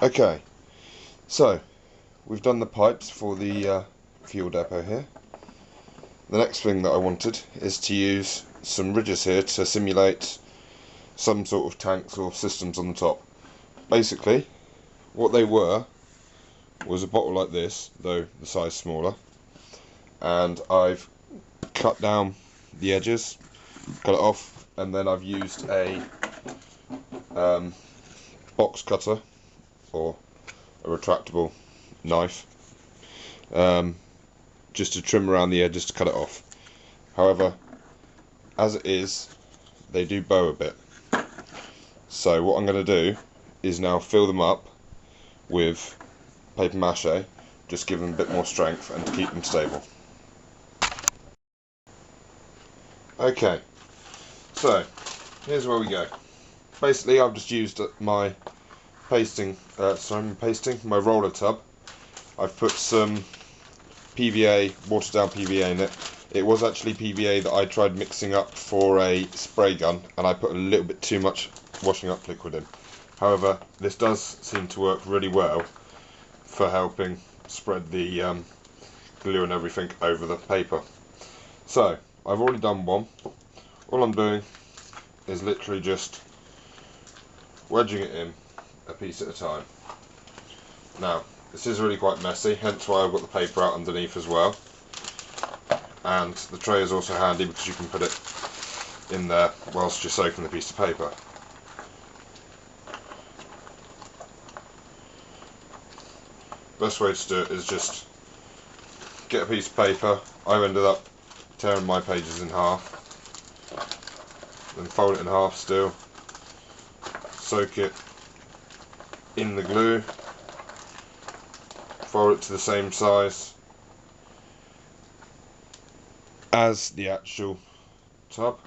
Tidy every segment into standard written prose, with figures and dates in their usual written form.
Okay, so we've done the pipes for the fuel depot here. The next thing that I wanted is to use some ridges here to simulate some sort of tanks or systems on the top. Basically, what they were was a bottle like this, though the size smaller, and I've cut down the edges, cut it off, and then I've used a box cutter or a retractable knife just to trim around the edges to cut it off. However, as it is, they do bow a bit. So what I'm going to do is now fill them up with paper mache, just give them a bit more strength and to keep them stable. Okay, so here's where we go. Basically, I've just used my my roller tub. I've put some PVA, watered down PVA in it. It was actually PVA that I tried mixing up for a spray gun, and I put a little bit too much washing up liquid in. However, this does seem to work really well for helping spread the glue and everything over the paper. So, I've already done one. All I'm doing is literally just wedging it in a piece at a time. Now, this is really quite messy, hence why I've got the paper out underneath as well. And the tray is also handy because you can put it in there whilst you're soaking the piece of paper. Best way to do it is just get a piece of paper. I've ended up tearing my pages in half, then fold it in half still, soak it in the glue, fold it to the same size as the actual tub,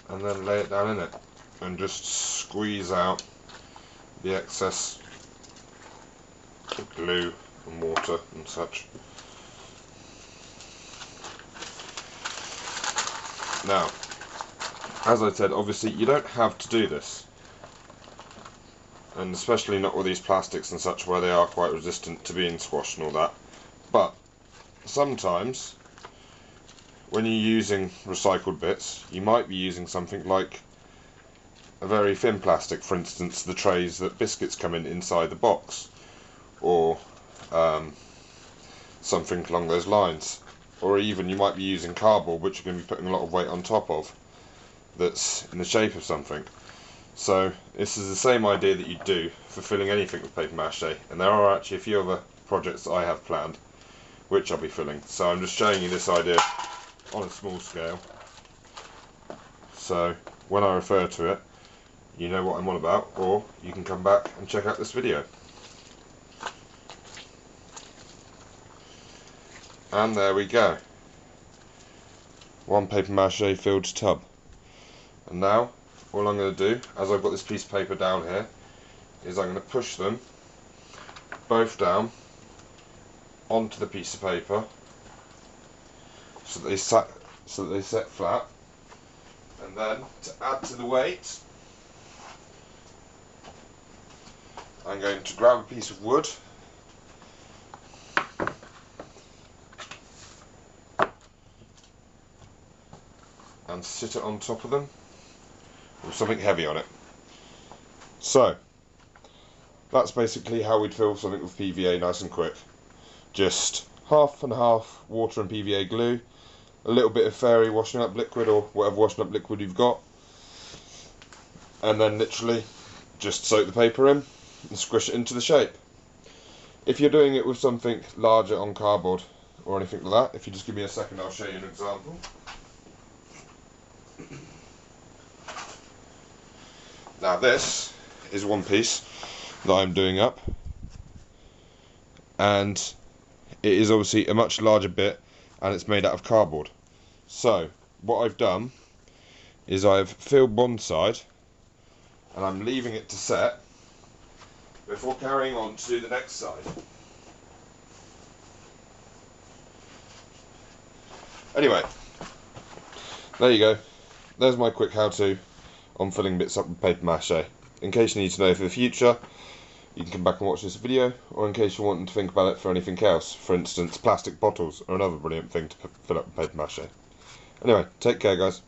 and then lay it down in it and just squeeze out the excess glue and water and such. Now, as I said, obviously you don't have to do this, and especially not with these plastics and such where they are quite resistant to being squashed and all that, but sometimes when you're using recycled bits you might be using something like a very thin plastic, for instance the trays that biscuits come in inside the box, or something along those lines, or even you might be using cardboard which you're going to be putting a lot of weight on top of that's in the shape of something. So this is the same idea that you do for filling anything with paper mache, and there are actually a few other projects that I have planned which I'll be filling, so I'm just showing you this idea on a small scale, so when I refer to it you know what I'm on about, or you can come back and check out this video. And there we go, one paper mache filled tub. And now all I'm going to do, as I've got this piece of paper down here, is I'm going to push them both down onto the piece of paper so that they set flat, and then to add to the weight I'm going to grab a piece of wood and sit it on top of them with something heavy on it. So that's basically how we'd fill something with PVA nice and quick. Just half and half water and PVA glue, a little bit of fairy washing up liquid or whatever washing up liquid you've got, and then literally just soak the paper in and squish it into the shape. If you're doing it with something larger on cardboard or anything like that, if you just give me a second I'll show you an example. Now this is one piece that I'm doing up, and it is obviously a much larger bit and it's made out of cardboard. So what I've done is I've filled one side and I'm leaving it to set before carrying on to do the next side. Anyway, there you go. There's my quick how-to on filling bits up with paper mache. In case you need to know for the future, you can come back and watch this video, or in case you're wanting to think about it for anything else. For instance, plastic bottles are another brilliant thing to fill up with paper mache. Anyway, take care guys.